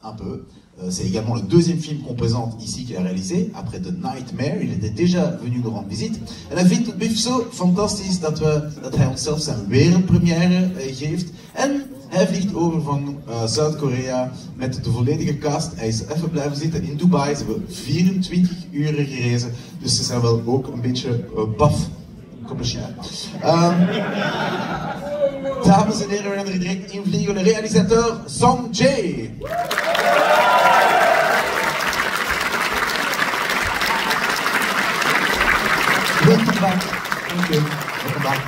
Un peu. C'est également le deuxième film qu'on présente ici qu'il a réalisé. Après The Nightmare, il était déjà venu nous rendre visite. En hij vindt het beef zo fantastisch dat hij onszelf zijn wereldpremière geeft. En hij vliegt over van Zuid-Korea met de volledige cast. Hij is even blijven zitten in Dubai. Ze hebben 24 uren gerezen. Dus ze zijn wel ook een beetje baf. Commerciaal. Dames en heren, we gaan er direct invliegen. De realisateur Song Jae. Welcome back. Thank you. Welcome back.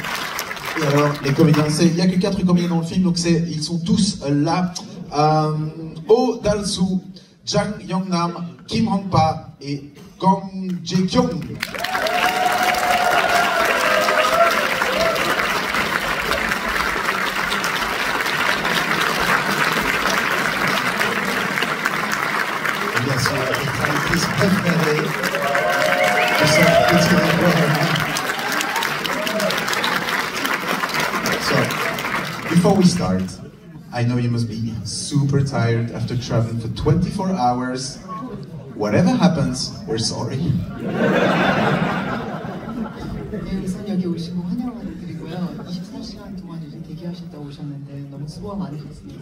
Et alors, les comédiens, il n'y a que 4 comédiens dans le film, donc ils sont tous là. Oh Dal-soo, Jang Yong-nam, Kim Hong-pa et Gong Jae-kyung. Bien sûr, l'actrice préférée de cette petite école. So, before we start, I know you must be super tired after traveling for 24 hours. Whatever happens, we're sorry. 네, 우선 여기 오시고 환영을 드리고요. 24시간 동안 이제 대기하셨다 오셨는데 너무 수고 많으셨습니다.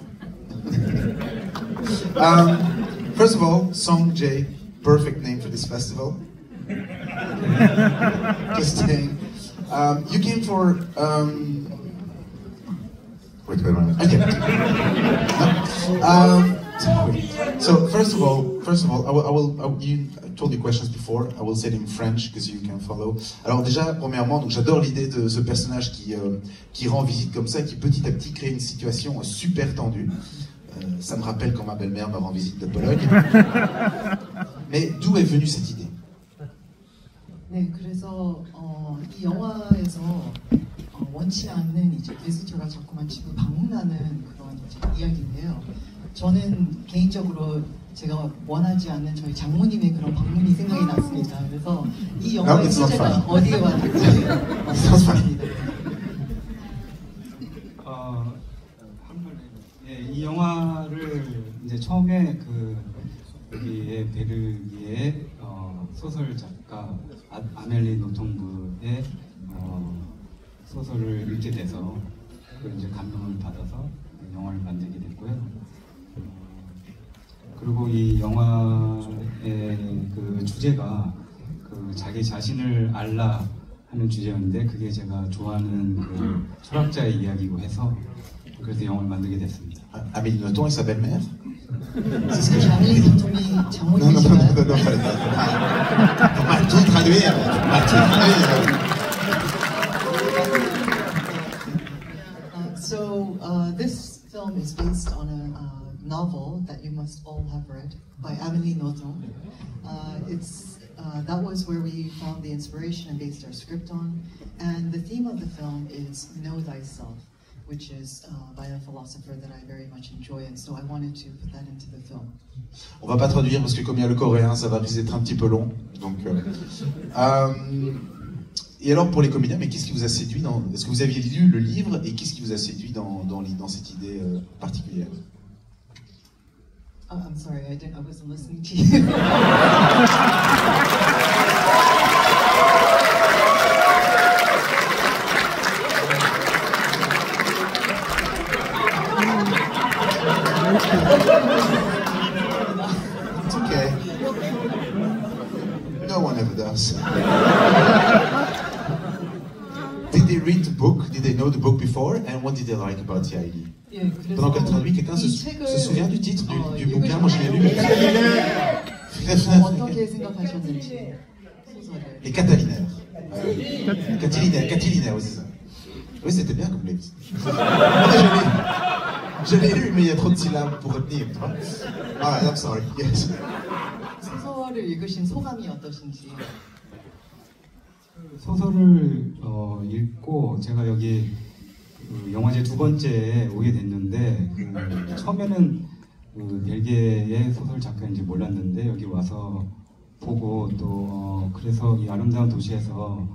First of all, Song Jae, perfect name for this festival. Just saying. You came for. Wait a minute. Okay. So first of all, you told me questions before. I will say it in French because you can follow. Alors déjà, premièrement, donc j'adore l'idée de ce personnage qui rend visite comme ça, qui petit à petit crée une situation super tendue. Ça me rappelle quand ma belle-mère me rend visite de Pologne. Mais d'où est venue cette idée? 네, 그래서 이 영화에서 원치 않는 이제 게스트가 자꾸만 집을 방문하는 그런 이제 이야기인데요. 저는 개인적으로 제가 원하지 않는 저희 장모님의 그런 방문이 생각이 났습니다. 그래서 이 영화의 소재가 어디에 왔는지 맞습니다. 이 영화를 이제 처음에 여기에 베르기의 소설 작가 아멜리 노통부의 소설을 읽게 돼서 이제 감명을 받아서 영화를 만들게 됐고요. 그리고 이 영화의 그 주제가 자기 자신을 알라 하는 주제였는데 그게 제가 좋아하는 그 철학자의 이야기고 해서 그래서 영화를 만들게 됐습니다. Amélie Nothomb et sa belle-mère? C'est ce que Amélie Nothomb 장모님이신가요? Non, on va tout traduire. So this film is based on a novel that you must all have read by Amélie Nothomb. That was where we found the inspiration and based our script on. And the theme of the film is Know Thyself, which is by a philosopher that I very much enjoy, and so I wanted to put that into the film. On va pas traduire parce que comme il y a le coréen, ça va risquer d'être un petit peu long. Donc, et alors pour les comédiens, mais qu'est-ce qui vous a séduit est-ce que vous aviez lu le livre et qu'est-ce qui vous a séduit dans cette idée particulière? I'm sorry, I wasn't listening to you. It's okay. No one ever does. Did they read the book? Did they know the book before? And what did they like about the idea? Pendant qu'elle traduit, quelqu'un se souvient du titre du bouquin? Moi je l'ai lu. 어떻게 생각하셨는지 소설을. Les Catalinaires. Catilinaires, oui c'est ça. Oui c'était bien comme livre. Je l'ai lu, mais il y a trop de syllabes pour retenir. Alright, I'm sorry. Yes. 소설을 읽으신 소감이 어떠신지. 소설을 읽고 제가 여기 영화제 2번째에 오게 됐는데 처음에는 벨기에의 소설 작가인지 몰랐는데 여기 와서 보고 또 그래서 이 아름다운 도시에서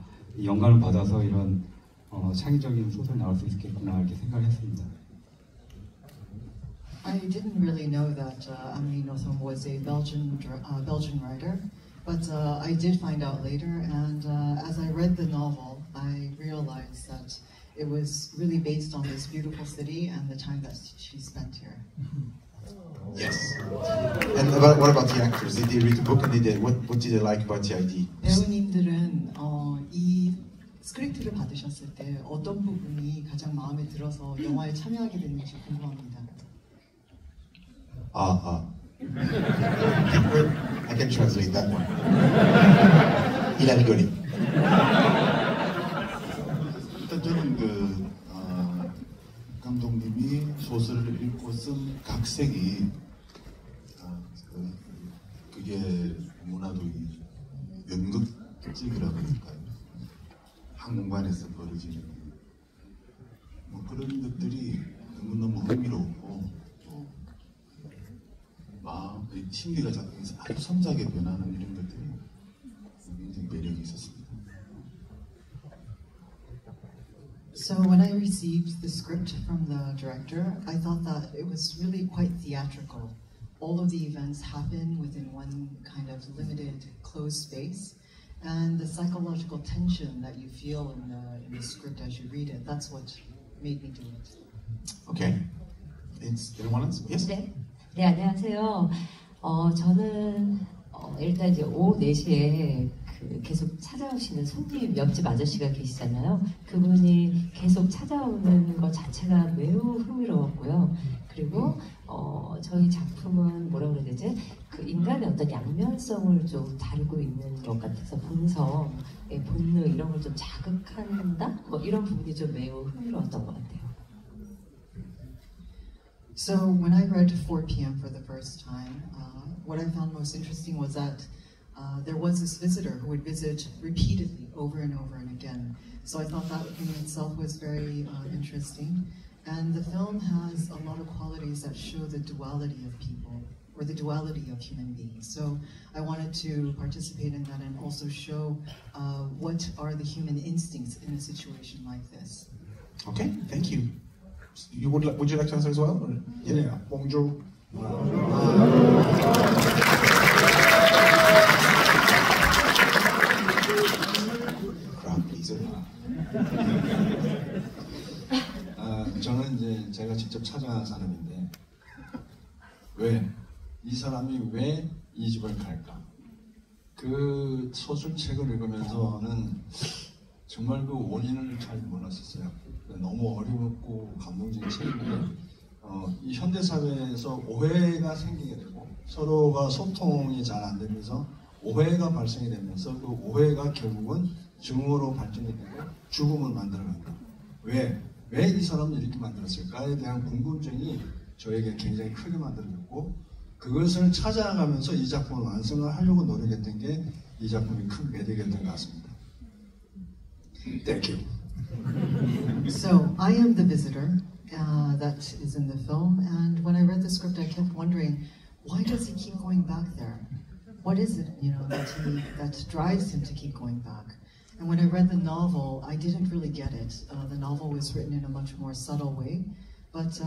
영감을 받아서 이런 창의적인 소설 나올 수 있겠구나 이렇게 생각했습니다. I didn't really know that Amélie Nothomb was a Belgian writer, but I did find out later, and as I read the novel, I realized that it was really based on this beautiful city and the time that she spent here. Yes. And what about the actors? Did they read the book and what did they like about the idea? 배우님들은 이 스크립트를 받으셨을 때 어떤 부분이 가장 마음에 들어서 영화에 참여하게 됐는지 궁금합니다. I can translate that one. Il a rigolé. 일단 저는 감독님이 소설을 읽고 쓴 각색이 그게 문화도의 연극적이라고 할까요? 한 공간에서 벌어지는 뭐 그런 것들이 너무너무 흥미로웠고 또 마음의 심리가 아주 섬세하게 변하는 이런 것들이 굉장히 매력이 있었습니다. So when I received the script from the director, I thought that it was really quite theatrical. All of the events happen within one kind of limited, closed space, and the psychological tension that you feel in the script as you read it, that's what made me do it. Okay. Anyone else? Yes? 네, 안녕하세요. 저는 일단 이제 오후 4시에 계속 찾아오시는 손님 옆집 아저씨가 계시잖아요. 그분이 계속 찾아오는 것 자체가 매우 흥미로웠고요. 그리고 저희 작품은 뭐라 그래야 되지? 그 인간의 어떤 양면성을 좀 다루고 있는 것 같아서 본성, 본능 이런 걸 좀 자극한다? 뭐 이런 부분이 좀 매우 흥미로웠던 것 같아요. So when I read 4 p.m. for the first time, what I found most interesting was that there was this visitor who would visit repeatedly over and over and again. So I thought that in itself was very interesting. And the film has a lot of qualities that show the duality of people, or the duality of human beings. So I wanted to participate in that and also show what are the human instincts in a situation like this. Okay, thank you. Would you like to answer as well? Or? Yeah, bonjour. Crowd pleaser. 저는 이제 제가 직접 찾아간 사람인데 왜 이 사람이 왜 이 집을 갈까? 그 소설책을 읽으면서는 정말 그 원인을 잘 몰랐었어요. 너무 어렵고 감동적인 책인데 이 현대 사회에서 오해가 생기게 되고 서로가 소통이 잘 안 되면서 오해가 발생이 되면서 그 오해가 결국은 증오로 발전이 되고 죽음을 만들어간다. 왜 이 사람은 이렇게 만들었을까에 대한 궁금증이 저에게 굉장히 크게 만들어졌고 그것을 찾아가면서 이 작품을 완성을 하려고 노력했던 게 이 작품의 큰 매력이었던 것 같습니다. Thank you. So I am the visitor that is in the film, and when I read the script, I kept wondering, why does he keep going back there? What is it, that drives him to keep going back? And when I read the novel, I didn't really get it. The novel was written in a much more subtle way, but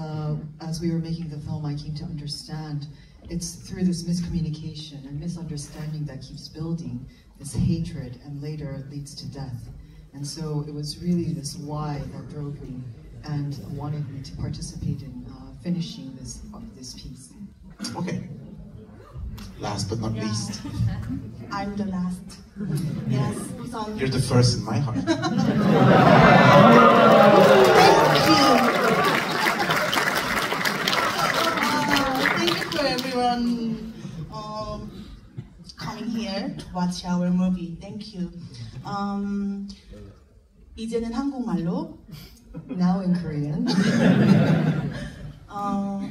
as we were making the film, I came to understand it's through this miscommunication and misunderstanding that keeps building this hatred, and later leads to death. And so it was really this why that drove me and wanted me to participate in finishing this piece. Okay. Last but not least. I'm the last. Yes, 우선. You're the first in my heart. Thank you for everyone coming here to watch our movie. Thank you. 이제는 한국말로. Now in Korean.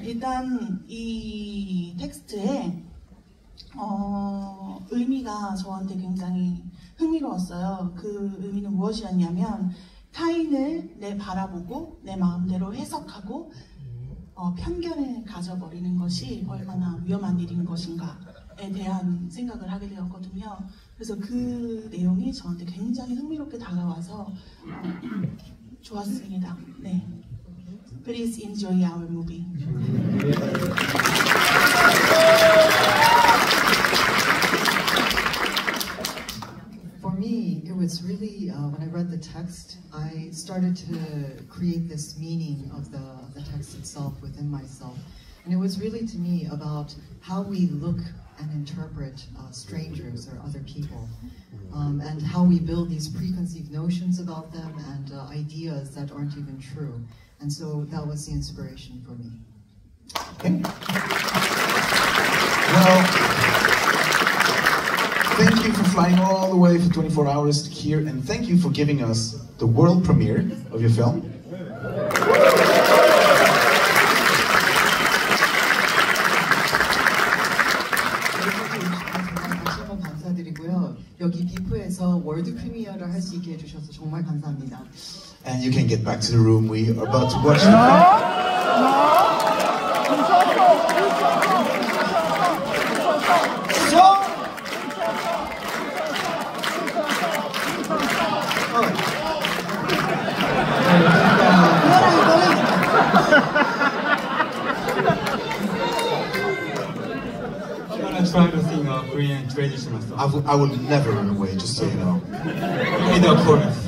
일단 이 텍스트에 의미가 저한테 굉장히 흥미로웠어요. 그 의미는 무엇이었냐면 타인을 바라보고 내 마음대로 해석하고 편견을 가져버리는 것이 얼마나 위험한 일인 것인가에 대한 생각을 하게 되었거든요. 그래서 그 내용이 저한테 굉장히 흥미롭게 다가와서 좋았습니다. 네. Please enjoy our movie. For me, it was really, when I read the text, I started to create this meaning of the text itself within myself. And it was really, to me, about how we look and interpret strangers or other people, and how we build these preconceived notions about them and ideas that aren't even true. And so that was the inspiration for me. Okay. Well, thank you for flying all the way for 24 hours here, and thank you for giving us the world premiere of your film. 다시 한번 감사드리고요. 여기 비프에서 월드 프리미어를 할 수 있게 해주셔서 정말 감사합니다. And you can get back to the room. We are about to watch the film. I'm gonna try to sing a Korean traditional song. I will never run away, just so you know. Only the chorus.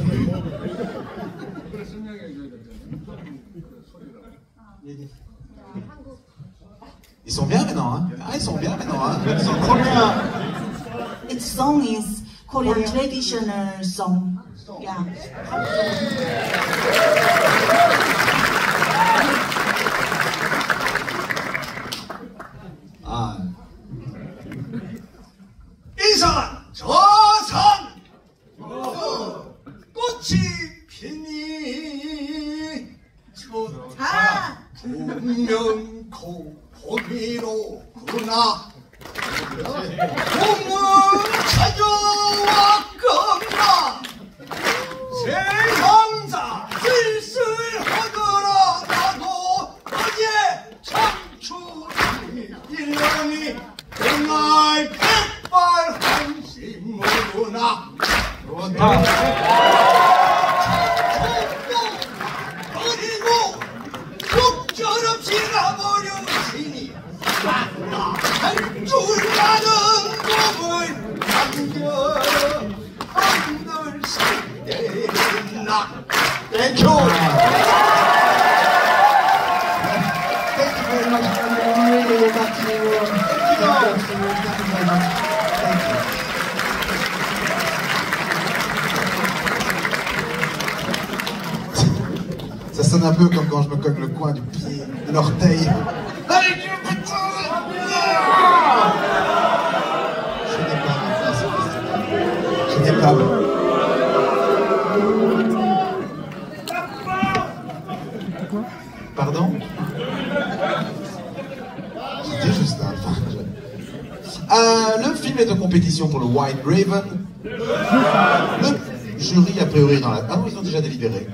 Ils sont bien maintenant, hein? Ah, ils sont bien maintenant, hein? Ils sont trop bien. Its song is Korean traditional song. Yeah. 이산 저산 꽃이 피니 좋다 분명코 보기로구나 봄은 찾아왔건가 세상사 쓸쓸하더라 나도 어제 청춘이 일년이 정말 백발한심으로나 버리고 욕처럼 지나버려지니 한줄 나는 몸을 안들 시대나 Thank you. Thank you very much. I'm really go back to you. Thank you very much. Thank you. Ça sonne un peu comme quand je me cogne le coin du pied, de l'orteil. Allez, putain! Je n'ai pas ma place. Je n'ai pas. Pardon? C'était juste un. Le film est en compétition pour le White Raven. Le jury, a priori, est dans la. Ah non, ils ont déjà délibéré.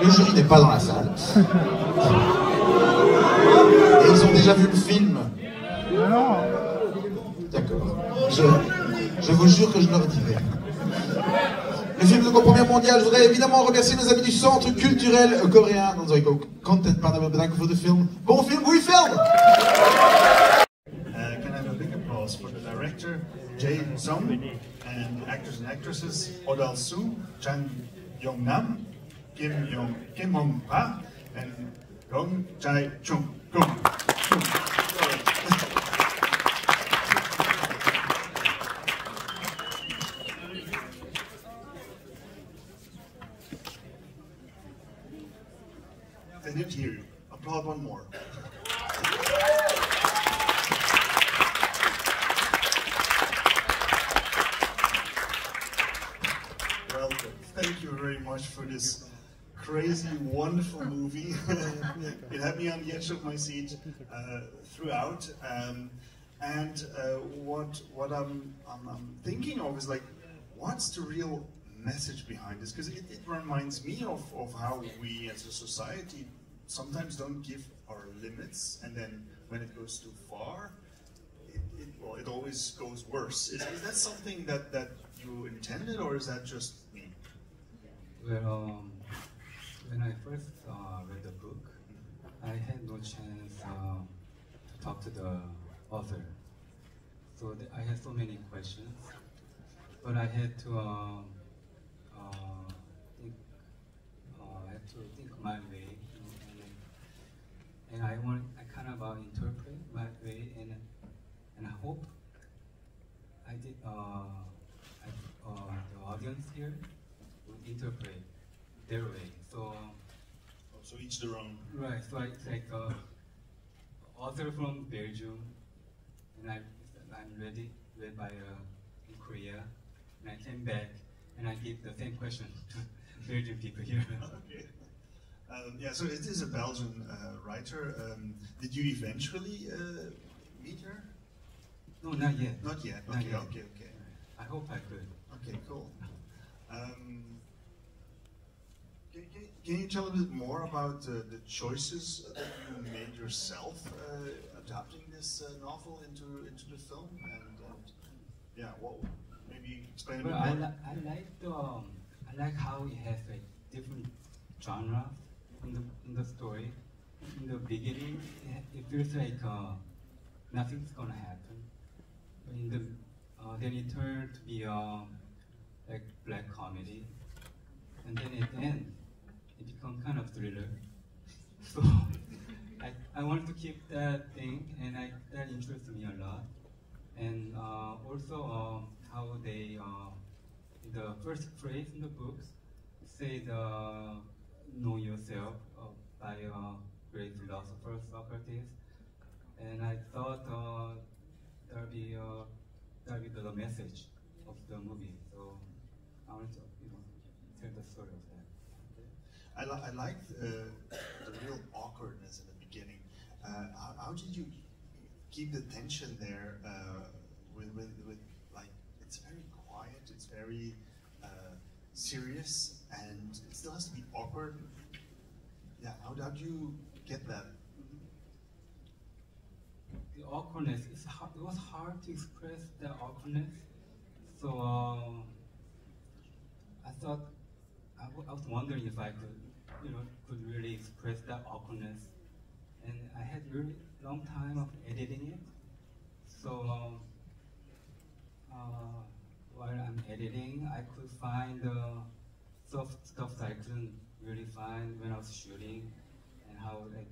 Le jury n'est pas dans la salle. Et ils ont déjà vu le film. D'accord. Je vous jure que je leur dirai. Le film de première mondiale, je voudrais évidemment remercier nos amis du Centre culturel coréen. Dan zou ik ook Content Panel bedanken voor de film. Bon film, goeie film! Can I have a big applause for the director, Jae Sung, and the actors and actresses, Odal Soo, Chang Yong-nam, Kim Hong-pa, and Rong Jae-chung. They didn't hear you. Applaud one more. Well, thank you very much for this crazy, wonderful movie. It had me on the edge of my seat throughout. And what I'm thinking of is like, what's the real message behind this? Because it reminds me of how we as a society sometimes don't give our limits, and then when it goes too far, it always goes worse. Is that something that you intended, or is that just me? Well, when I first read the book, I had no chance to talk to the author. So I had so many questions, but I had to think my way, you know, and I kind of interpret my way, and I hope I did. The audience here would interpret their way. So. So each their own. Right. So it's like author from Belgium, and I'm read by in Korea, and I came back and I give the same question to Belgian people here. Okay. Yeah, so it is a Belgian writer. Did you eventually meet her? No, not yet. Not yet. Not Okay, yet. okay. I hope I could. Okay, cool. Can you tell a bit more about the choices that you made yourself adapting this novel into the film? And yeah, maybe explain a bit Well, more. I like how it has like different genres in the story. In the beginning, it feels like nothing's gonna happen. But then it turned to be like black comedy, and then at the end, it becomes kind of thriller. So I wanted to keep that thing, and that interests me a lot. And also how they in the first phrase in the books say the know yourself by great philosopher Socrates, and I thought that'll be the message of the movie. So I wanted to tell the story of that. I liked the real awkwardness in the beginning. How did you keep the tension there with like, it's very quiet, it's very serious, and it still has to be awkward. Yeah, how did you get that? The awkwardness, it was hard to express the awkwardness. So I thought, I was wondering if I could really express that awkwardness. And I had really long time of editing it. So while I'm editing, I could find soft stuff that I couldn't really find when I was shooting, and how like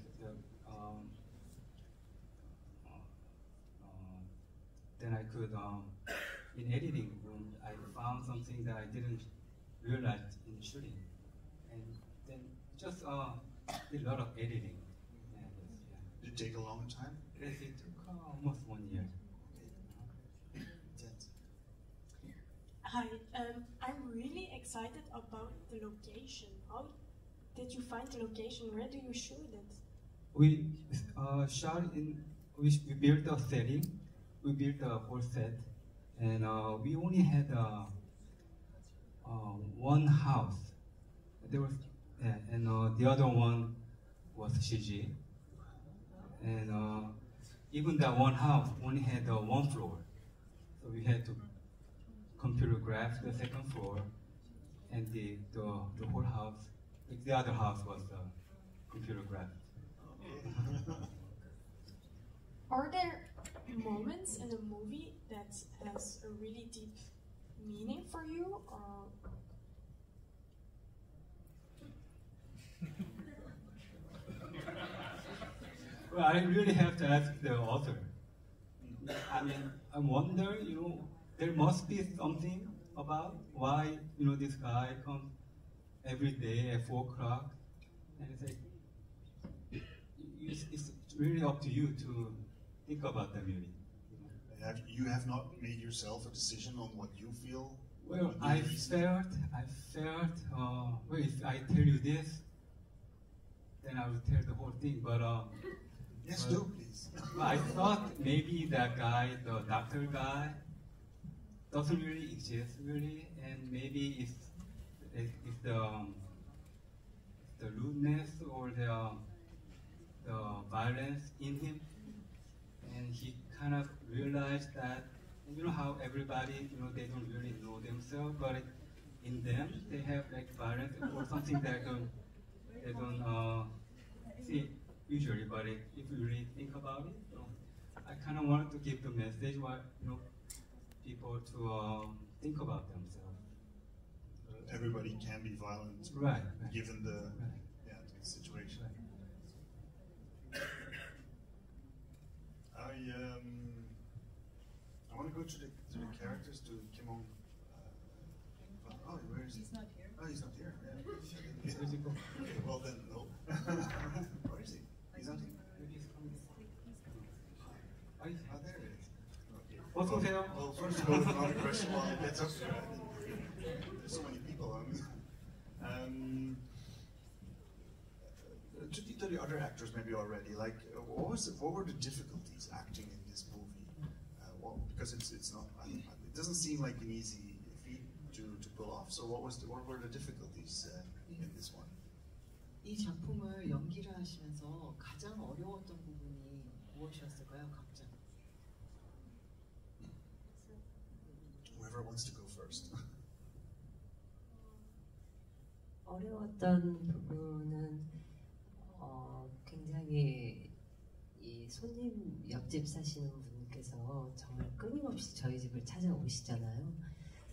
then I could in editing room I found something that I didn't realize in shooting, and then just did a lot of editing. Did it take a long time? Yes, it took almost 1 year. Hi, I'm really excited about the location. How did you find the location? Where do you shoot it? We shot in. We built a setting. We built a whole set, and we only had one house. There was, and the other one was CG. And even that one house only had one floor, so we had to computer graph the second floor, and the whole house, like the other house was computer graphed. Are there moments in a movie that has a really deep meaning for you, or? Well, I really have to ask the author. I mean, I wonder, there must be something about why, this guy comes every day at 4 o'clock, and it's like, it's really up to you to think about the movie. You have not made yourself a decision on what you feel? Well, I felt, well, if I tell you this, then I will tell the whole thing, but yes, do please. I thought maybe that guy, the doctor guy, doesn't really exist really, and maybe it's the rudeness or the violence in him, and he kind of realized that, how everybody, they don't really know themselves, but in them they have like violence or something that they don't see. usually, but if you really think about it, I kind of wanted to give the message what people to think about themselves. Everybody can be violent, right? Given the right. the situation. I want to go to the characters, to Kim Hong. Oh, where is he? He's not here. Oh, he's not here. Yeah. Okay, well then, no. Where is he? He's not here. Oh, there he is. Okay. Well, first of all, another question while he gets up here. There's so many people. To the other actors, maybe already. Like, what were the difficulties acting in this movie? Because it's not. It doesn't seem like an easy feat to pull off. So what were the difficulties in this one? 이 작품을 연기를 하시면서 가장 어려웠던 부분이 무엇이었을까요, 각자? Whoever wants to go first. 어려웠던 부분은 굉장히 이 손님 옆집 사시는 분께서 정말 끊임없이 저희 집을 찾아오시잖아요.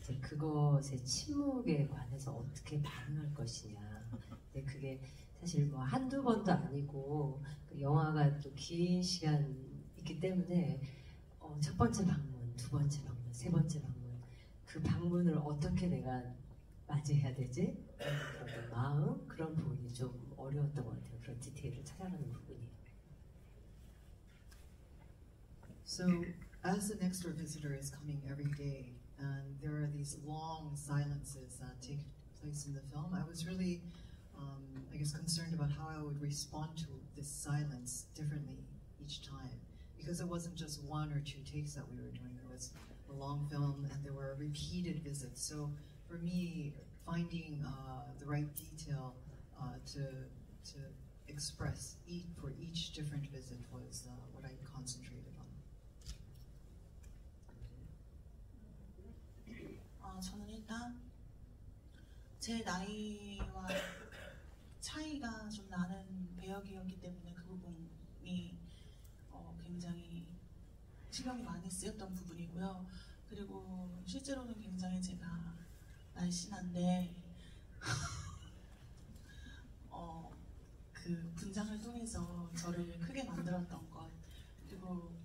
이제 그것의 침묵에 관해서 어떻게 반응할 것이냐. 근데 그게 사실 뭐 한두 번도 아니고 그 영화가 또 긴 시간 있기 때문에 첫 번째 방문, 두 번째 방문, 세 번째 방문 그 방문을 어떻게 내가 맞이해야 되지? 그런 마음, 그런 부분이 좀 어려웠던 것 같아요. 그런 디테일을 찾아가는 부분이. So, as an extra visitor is coming every day, and there are these long silences that take place in the film, I was really, I guess, concerned about how I would respond to this silence differently each time. Because it wasn't just one or two takes that we were doing, it was a long film and there were repeated visits. So for me, finding the right detail to express for each different visit was what I concentrated on. 저는 일단 제 나이와 차이가 좀 나는 배역이었기 때문에 그 부분이 굉장히 신경이 많이 쓰였던 부분이고요. 그리고 실제로는 굉장히 제가 날씬한데 그 분장을 통해서 저를 크게 만들었던 것, 그리고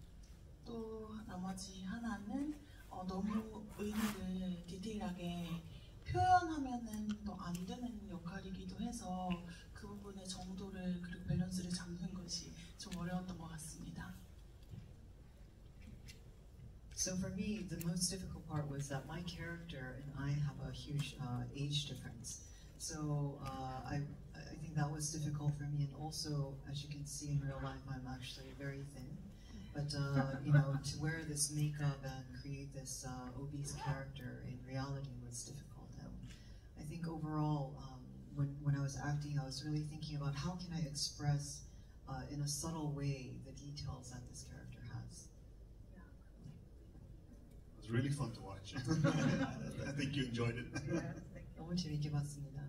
또 나머지 하나는 너무 의미를 디테일하게 표현하면은 또 안 되는 역할이기도 해서 그 부분의 정도를 그리고 밸런스를 잡는 것이 좀 어려웠던 것 같습니다. So for me, the most difficult part was that my character and I have a huge age difference. So I think that was difficult for me, and also, as you can see in real life, I'm actually very thin. But to wear this makeup and create this obese character in reality was difficult. I think overall, when I was acting, I was really thinking about how can I express in a subtle way the details that this character has. It was really fun to watch. I think you enjoyed it. 너무 재밌게 봤습니다.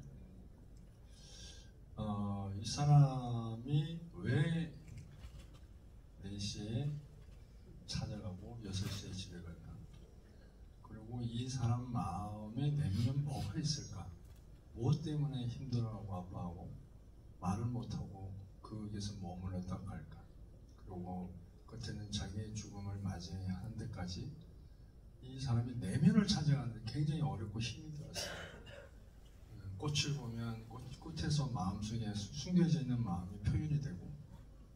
이 사람이 왜 4시에 찾아가고 6시에 집에 갈까? 그리고 이 사람 마음의 내면은 뭐가 있을까? 무엇 때문에 힘들어하고 아파하고 말을 못하고 거기에서 머물렀다 갈까? 그리고 끝에는 자기의 죽음을 맞이하는 데까지 이 사람이 내면을 찾아가는데 굉장히 어렵고 힘이 들었어요. 꽃을 보면 꽃에서 마음속에 숨겨져 있는 마음이 표현이 되고,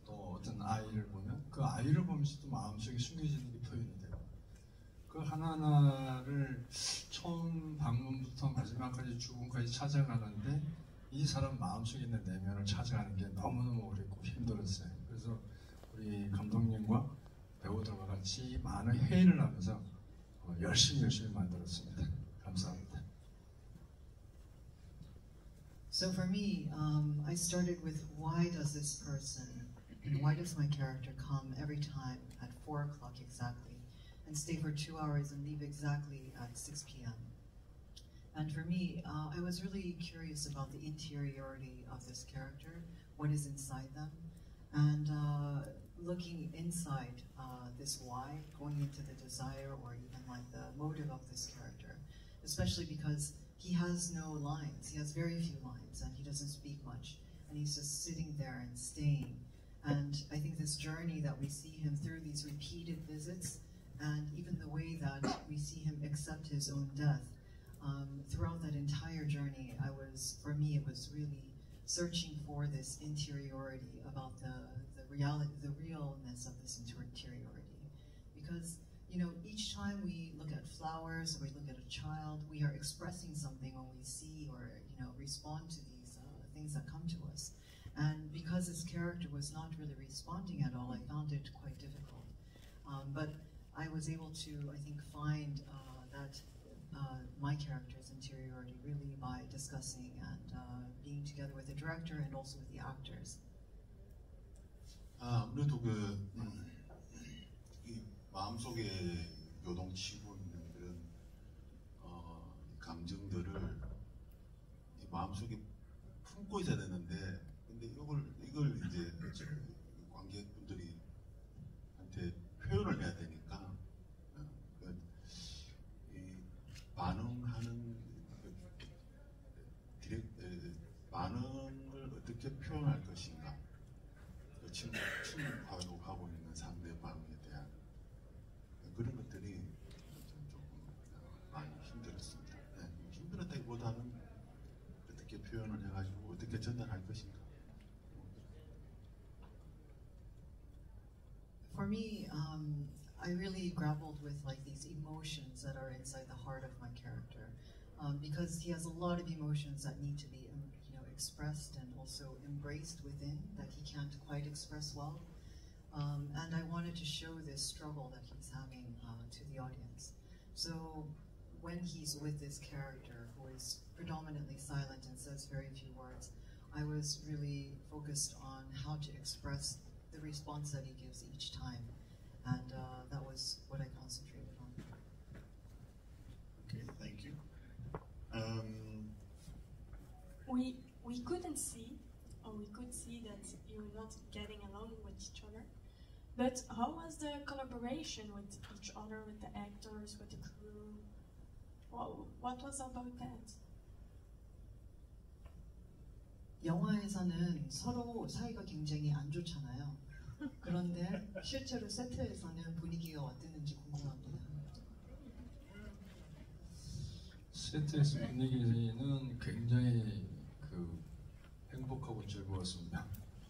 또 어떤 아이를 보면 그 아이를 보면서도 마음속에 숨겨져 있는 게 표현이 되고, 그 하나하나를 처음 방문부터 마지막까지 죽음까지 찾아가는데 이 사람 마음속에 있는 내면을 찾아가는 게 너무너무 어렵고 힘들었어요. 그래서 우리 감독님과 배우들과 같이 많은 회의를 하면서 열심히 만들었습니다. 감사합니다. So for me, I started with why does this person and why does my character come every time at 4 o'clock exactly and stay for 2 hours and leave exactly at 6 p.m. And for me, I was really curious about the interiority of this character, what is inside them. And looking inside this why, going into the desire or even like the motive of this character, especially because he has no lines, he has very few lines and he doesn't speak much and he's just sitting there and staying. And I think this journey that we see him through these repeated visits and even the way that we see him accept his own death, throughout that entire journey, for me, it was really searching for this interiority about the reality, the realness of this interiority. Because, you know, each time we look at flowers or we look at a child, we are expressing something when we see or, you know, respond to these things that come to us. And because this character was not really responding at all, I found it quite difficult. But I was able to, I think, find that my character's interiority really by discussing and being together with the director and also with the actors. 아무래도 이 마음속에 요동치고 있는 그런 감정들을 이 마음속에 품고 있어야 되는데, 근데 이걸 이제 관객분들이 한테 표현을 해야 되니까 이 반응하는 반응을 어떻게 표현할 것인가, 침묵하고 있는 상대방에 대한 그런 것들이 조금 많이 힘들었습니다. 네, 힘들었다기보다는 어떻게 표현을 해가지고 어떻게 전달할 것인가. For me, I really grappled with like these emotions that are inside the heart of my character, because he has a lot of emotions that need to be, you know, expressed and also embraced within that he can't quite express well. And I wanted to show this struggle that he's having to the audience. So when he's with this character who is predominantly silent and says very few words, I was really focused on how to express the response that he gives each time. And that was what I concentrated on. Okay, thank you. We couldn't see, or we could see that you're not getting along with each other. But how was the collaboration with each other, with the actors, with the crew? What was about that? 영화에서는 서로 사이가 굉장히 안 좋잖아요. 그런데 실제로 세트에서는 분위기가 어땠는지 궁금합니다. 세트에서 분위기는 굉장히 행복하고 즐거웠습니다.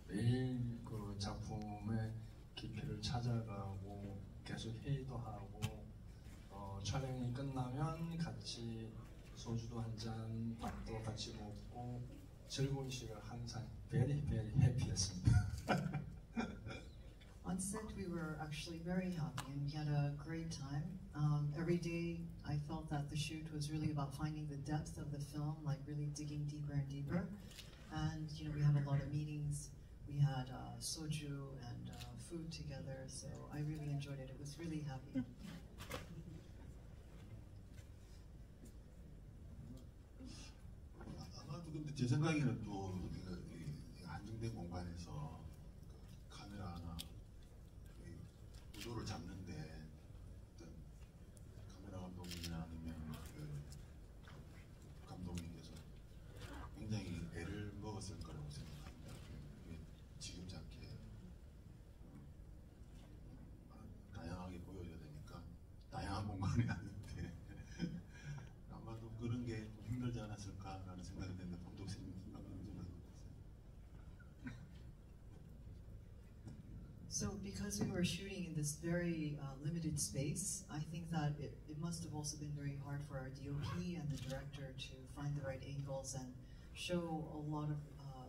매일 그 작품의 깊이를 찾아가고 계속 회의도 하고 촬영이 끝나면 같이 소주도 한 잔, 밥도 같이 먹고 즐거운 시간 항상 very happy였습니다. On set, we were actually very happy and we had a great time. Every day, I felt that the shoot was really about finding the depth of the film, like really digging deeper and deeper. And you know, we had a lot of meetings. We had soju and food together, so I really enjoyed it. It was really happy. 아마도 근데 제 생각에는 또 한정된 공간에서 카메라 하나 구도를 잡는데 어떤 카메라 감독이나 아니면 감독님께서 굉장히 애를 먹었을 거라고 생각합니다. 지겹지 않게 다양하게 보여줘야 되니까 다양한 공간에 왔는데 아마도 그런 게 좀 힘들지 않았을까라는 생각이 드는데 감독님 생각은 좀 어떠세요? So because we were shooting in this very limited space, I think that it must have also been very hard for our DOP and the director to find the right angles and show a lot of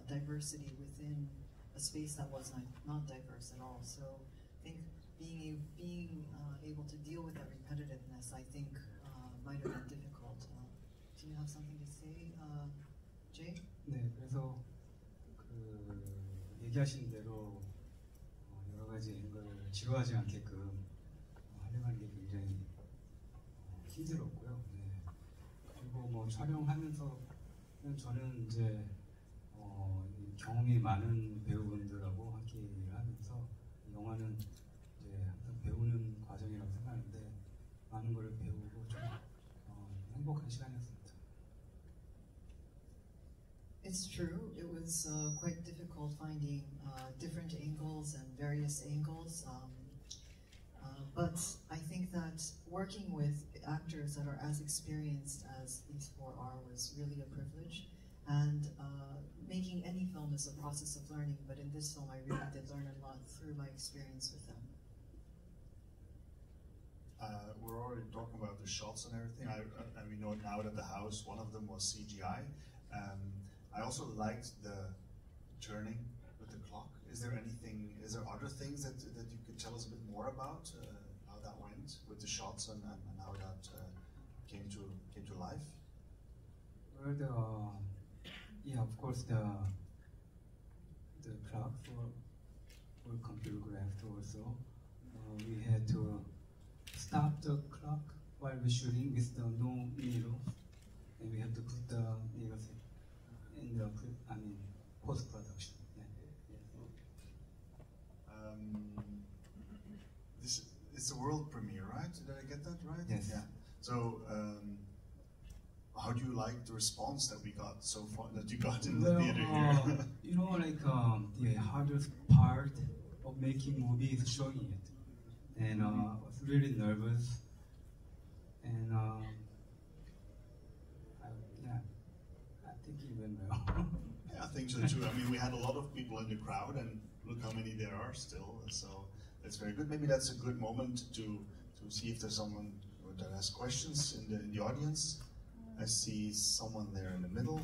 diversity within a space that was not diverse at all. So I think being able to deal with that repetitiveness, I think, might have been difficult. Do you have something to say, Jay? 네, 그래서 얘기하신 대로 여러 가지 앵글을 지루하지 않게끔 하려는 게 굉장히 힘들었고요. 네. 그리고 뭐 촬영하면서 저는 이제 경험이 많은 배우분들하고 함께 영화는 이제 항상 배우는 과정이라고 생각하는데 많은 걸 배우고 좀 행복한 시간이었습니다. It's true. It was quite difficult finding different angles and various angles. But I think that working with actors that are as experienced as these four are was really a privilege. And making any film is a process of learning, but in this film I really did learn a lot through my experience with them. We're already talking about the shots and everything, and we know now that the house, one of them was CGI. I also liked the turning with the clock. Is there other things that you could tell us a bit more about how that went with the shots and how that came to life? Well, yeah, of course the clocks were computerized also. We had to stop the clock while we're shooting with the no needles, and we have to put the needles in the post-production. Yeah. This is a world premiere, right? Did I get that right? Yes. Yeah. So, how do you like the response that we got so far, that you got in the theater here? You know, like the hardest part of making movie is showing it, and I was really nervous, and I think it went well. Yeah, I think so too. I mean, we had a lot of people in the crowd, and look how many there are still. So that's very good. Maybe that's a good moment to see if there's someone that has questions in the audience. I see someone there in the middle.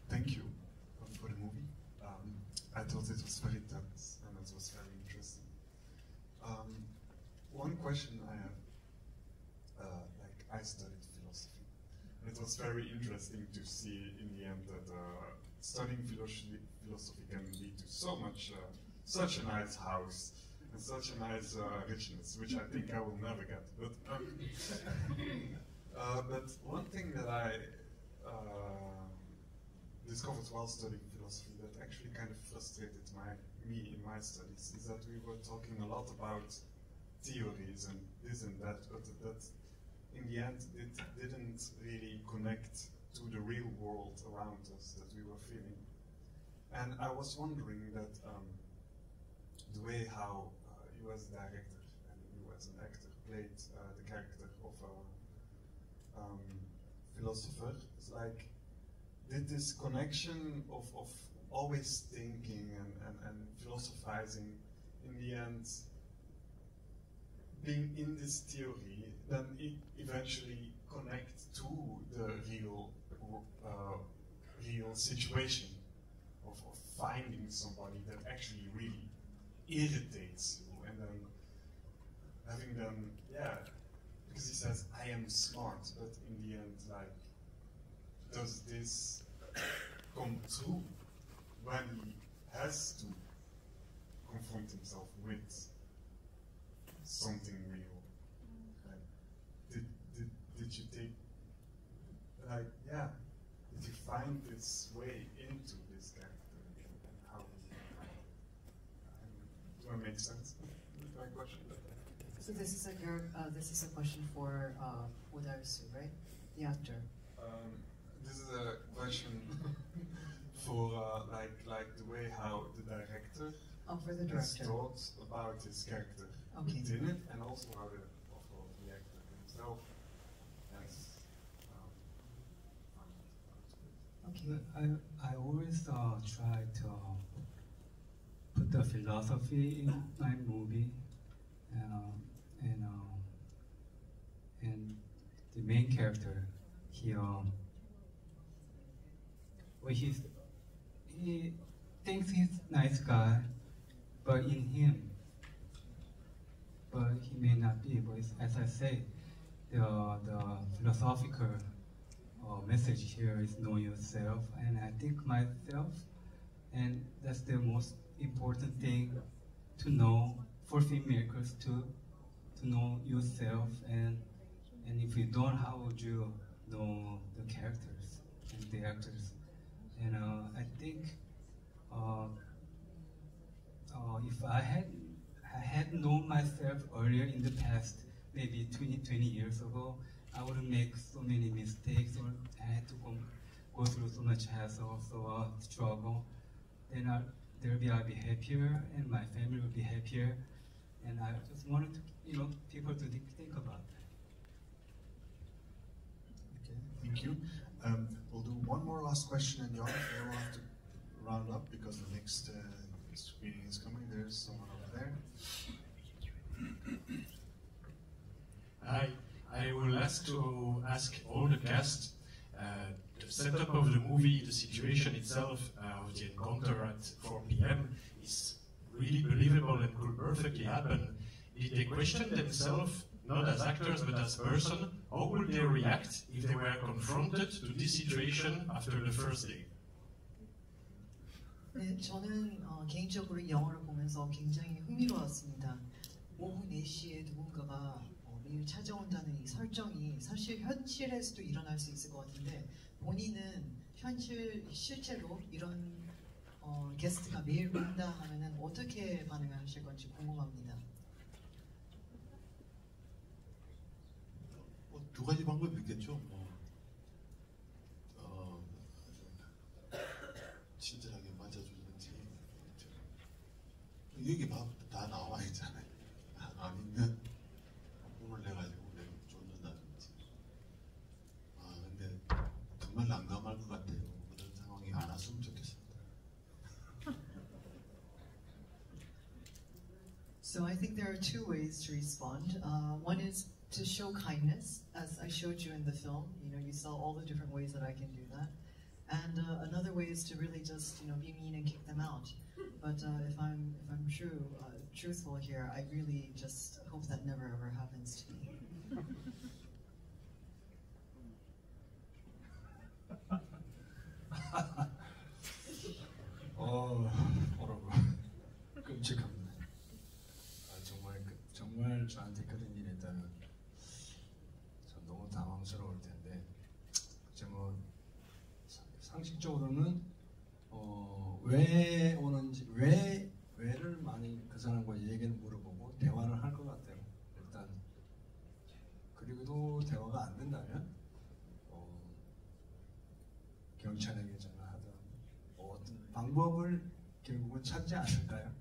Thank you for the movie. I thought it was very tense and it was very interesting. One question I have, I studied philosophy, and it was very interesting to see in the end that studying philosophy can lead to such a nice house and such a nice richness, which I think I will never get. But one thing that I discovered while studying philosophy that actually kind of frustrated me in my studies is that we were talking a lot about theories and this and that, but that in the end it didn't really connect to the real world around us that we were feeling. And I was wondering that the way how you as a director and you as an actor played the character of a philosopher, it's like, did this connection of always thinking and philosophizing in the end being in this theory, then it eventually connects to the real situation of finding somebody that actually really irritates you, and then having them, because he says, I am smart, but in the end, like, does this come true when he has to confront himself with something real? Like, did you take, did you find this way into this character, and how? Do I make sense with my question? So this is a question for Odarsu, right? The actor. This is a question for like the way how the director for the has director. thought about his character within it, and also how the actor himself has found it. Okay. I always try to put the philosophy in my movie, and the main character, he thinks he's a nice guy, but in him, but he may not be. But as I say, the philosophical message here is know yourself, and I think myself, and that's the most important thing to know for filmmakers to know yourself, and if you don't, how would you know the characters and the actors? And I think if I had known myself earlier in the past, maybe 20 years ago, I wouldn't make so many mistakes or I had to go through so much hassle, struggle. Then I'll be happier, and my family will be happier. And I just wanted to, people to think about that. Okay, thank you. We'll do one more last question, and Jan, we'll have to round up because the next screening is coming. There's someone over there. I will ask all the cast the setup of the movie, the situation itself of the encounter at 4 p.m. is really believable and could perfectly happen. Did they question themselves, not as actors but as person, how would they react if they were confronted to this situation after the first day? 네, 저는 개인적으로 이 영화를 보면서 굉장히 흥미로웠습니다. 오후 4시에 누군가가 매일 찾아온다는 이 설정이 사실 현실에서도 일어날 수 있을 것 같은데 본인은 실제로 이런 게스트가 매일 온다 하면은 어떻게 반응을 하실 건지 궁금합니다. 두 가지 방법이 있겠죠. 친절하게 맞아주든지 여기 다 나와 있잖아요. 아니면 돈을 내가지고 내가 쫓는다든지. 근데 정말 난감할 것 같아요. 그런 상황이 안 왔으면 좋겠습니다. So I think there are two ways to respond. One is to show kindness, as I showed you in the film. You saw all the different ways that I can do that. And another way is to really just, be mean and kick them out. But if I'm truthful here, I really just hope that never ever happens to me. 여러분 끔찍합니다. 정말 저한테 그런 일이 있다면 전 너무 당황스러울 텐데, 상식적으로는 왜 오는지 왜를 많이 그 사람과 얘기를 물어보고 대화를 할 것 같아요. 일단 그리고도 대화가 안 된다면 경찰에게 전화하든 어떤 방법을 결국은 찾지 않을까요?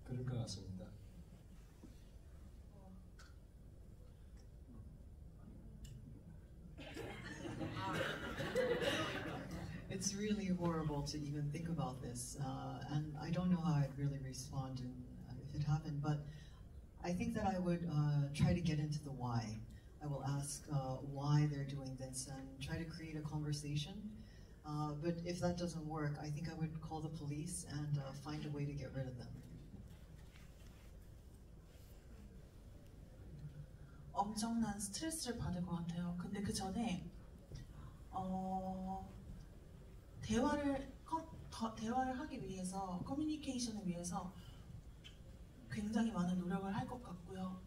그럴 것 같습니다. It's really horrible to even think about this, and I don't know how I'd really respond if it happened, but I think that I would try to get into the why. I will ask why they're doing this and try to create a conversation. But if that doesn't work, I think I would call the police and find a way to get rid of them. 엄청난 스트레스를 받을 것 같아요. 근데 그 전에 대화를 하기 위해서, 커뮤니케이션을 위해서 굉장히 많은 노력을 할 것 같고요.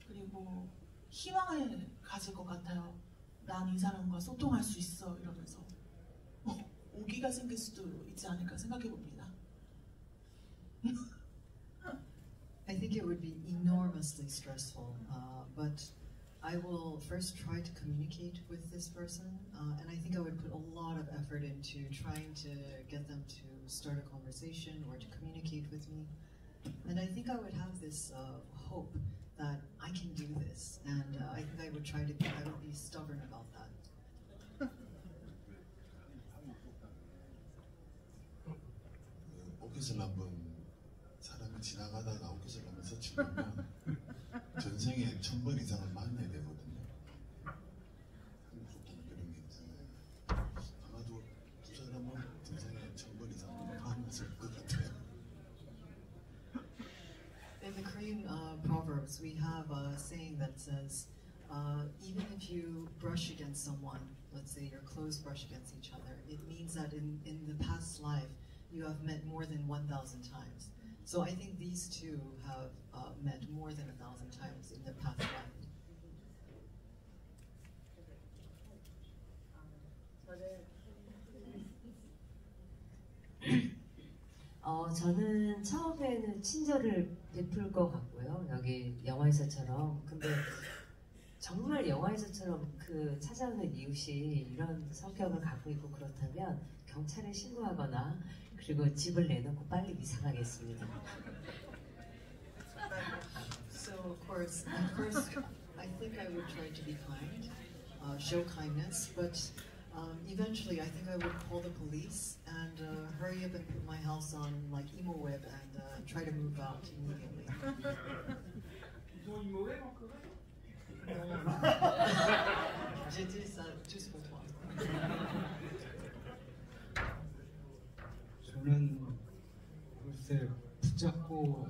그리고 희망을 가질 것 같아요. 난 이 사람과 소통할 수 있어 이러면서 오기가 생길 수도 있지 않을까 생각해 봅니다. I think it would be enormously stressful, but I will first try to communicate with this person, and I think I would put a lot of effort into trying to get them to start a conversation or to communicate with me. And I think I would have this hope that I can do this, and I think I would be stubborn about that. 오켓을 한번 사람이 지나가다가 오켓을 한번 서치면 전생에 1000번 이상을 만나야 되거든요. 한국은 그런 게 있잖아요. 아마도 두 사람은 전생에 1000번 이상 만났을 것 같아요. In the Korean proverbs, we have a saying that says, even if you brush against someone, let's say your clothes brush against each other, it means that in the past life, you have met more than 1,000 times. So I think these two have met more than 1,000 times in their past life. 저는 처음에는 친절을 베풀 것 같고요. 여기 영화에서처럼. 근데 정말 영화에서처럼 그 찾아오는 이웃이 이런 성격을 갖고 있고 그렇다면 경찰에 신고하거나 그리고 집을 내놓고 빨리 이사 가겠습니다. So of course, at first, I think I would try to be kind, show kindness, but eventually I think I would call the police and hurry up and put my house on like EmoWeb and try to move out immediately. J'ai dit ça juste pour toi. 저는 글쎄 붙잡고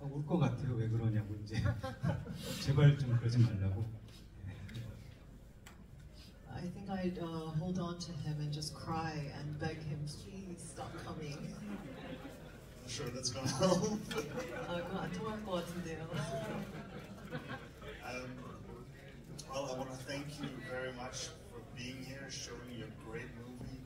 올 것 같아요. 왜 그러냐고 이제 제발 좀 그러지 말라고. I think I'd hold on to him and just cry and beg him, please stop coming. I'm sure that's gonna help. 그거 안 통할 것 같은데요. Well, I want to thank you very much for being here, showing your great movie.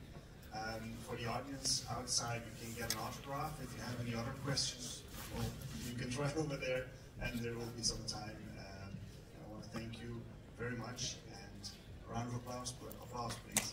For the audience outside, you can get an autograph. If you have any other questions, well, you can try over there, and there will be some time. I want to thank you very much, and a round of applause, please.